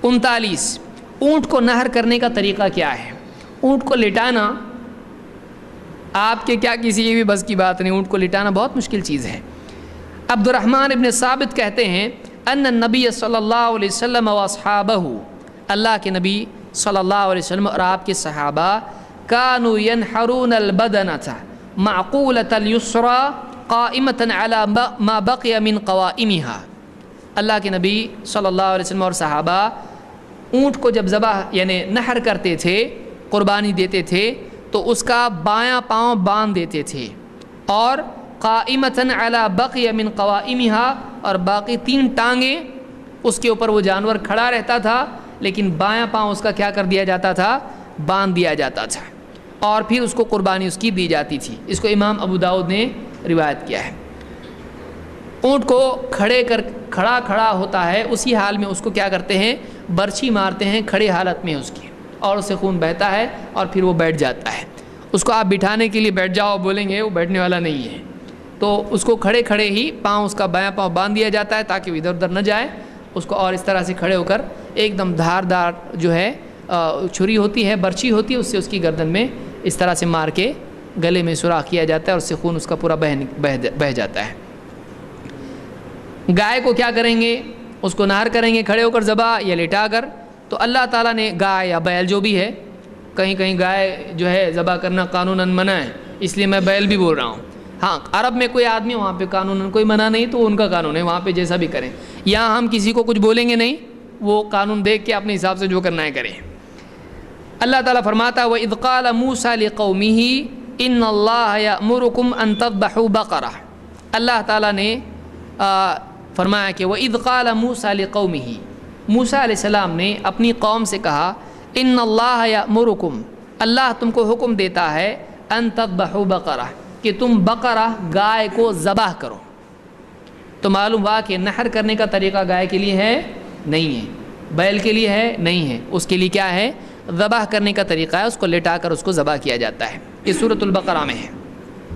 39 اونٹ کو نہر کرنے کا طریقہ کیا ہے؟ اونٹ کو لٹانا آپ کے کیا کسی کی بھی بس کی بات نہیں، اونٹ کو لٹانا بہت مشکل چیز ہے۔ عبد الرحمن ابن ثابت کہتے ہیں ان النبی صلی اللہ علیہ وسلم و اصحابہ، اللہ کے نبی صلی اللہ علیہ وسلم اور آپ کے صحابہ کانوا ینحرون البدنۃ معقولۃ الیسری قائمۃ علی ما بقی من قوائمها، اللہ کے نبی صلی اللہ علیہ وسلم اور صحابہ اونٹ کو جب ذبح یعنی نحر کرتے تھے، قربانی دیتے تھے، تو اس کا بایاں پاؤں باندھ دیتے تھے، اور قائمۃ علی بقی من قوائمها، اور باقی 3 ٹانگیں اس کے اوپر وہ جانور کھڑا رہتا تھا، لیکن بایاں پاؤں اس کا کیا کر دیا جاتا تھا؟ باندھ دیا جاتا تھا، اور پھر اس کو قربانی اس کی دی جاتی تھی۔ اس کو امام ابو داؤد نے روایت کیا ہے۔ اونٹ کو کھڑا ہوتا ہے، اسی حال میں اس کو کیا کرتے ہیں؟ برچھی مارتے ہیں کھڑے حالت میں اس کی، اور اس سے خون بہتا ہے اور پھر وہ بیٹھ جاتا ہے۔ اس کو آپ بٹھانے کے لیے بیٹھ جاؤ بولیں گے، وہ بیٹھنے والا نہیں ہے، تو اس کو کھڑے ہی پاؤں، اس کا بایاں پاؤں باندھ دیا جاتا ہے تاکہ وہ ادھر ادھر نہ جائے اس کو، اور اس طرح سے کھڑے ہو کر ایک دم دھاردار جو ہے چھری ہوتی ہے، برچھی ہوتی ہے، اس سے اس کی گردن میں اس طرح سے مار کے گلے میں سوراخ کیا جاتا ہے، اور اس سے خون اس کا پورا بہہ جاتا ہے۔ گائے کو کیا کریں گے؟ اس کو نہر کریں گے کھڑے ہو کر ذبح یا لٹا کر۔ تو اللہ تعالیٰ نے گائے یا بیل جو بھی ہے، کہیں گائے جو ہے ذبح کرنا قانوناً منع ہے، اس لیے میں بیل بھی بول رہا ہوں۔ ہاں، عرب میں کوئی آدمی وہاں پہ قانوناً کوئی منع نہیں، تو ان کا قانون ہے، وہاں پہ جیسا بھی کریں۔ یہاں ہم کسی کو کچھ بولیں گے نہیں، وہ قانون دیکھ کے اپنے حساب سے جو کرنا ہے کریں۔ اللہ تعالیٰ فرماتا ہے وَإِذْ قَالَ مُوسَىٰ لِقَوْمِهِ إِنَّ اللَّهَ يَأْمُرُكُمْ أَن تَذْبَحُوا بَقَرَةً، اللہ تعالیٰ نے فرمایا کہ وَإِذْ قَالَ مُوسَىٰ لِقَوْمِهِ، موسیٰ علیہ السلام نے اپنی قوم سے کہا إِنَّ اللَّهَ يَأْمُرُكُمْ، اللہ تم کو حکم دیتا ہے أَن تَذْبَحُوا بَقَرَةً، کہ تم بقرہ گائے کو ذبح کرو۔ تو معلوم ہوا کہ نحر کرنے کا طریقہ گائے کے لیے ہے نہیں ہے، بیل کے لیے ہے نہیں ہے، اس کے لیے کیا ہے؟ ذبح کرنے کا طریقہ ہے، اس کو لٹا کر اس کو ذبح کیا جاتا ہے۔ یہ سورۃ البقرہ میں ہے۔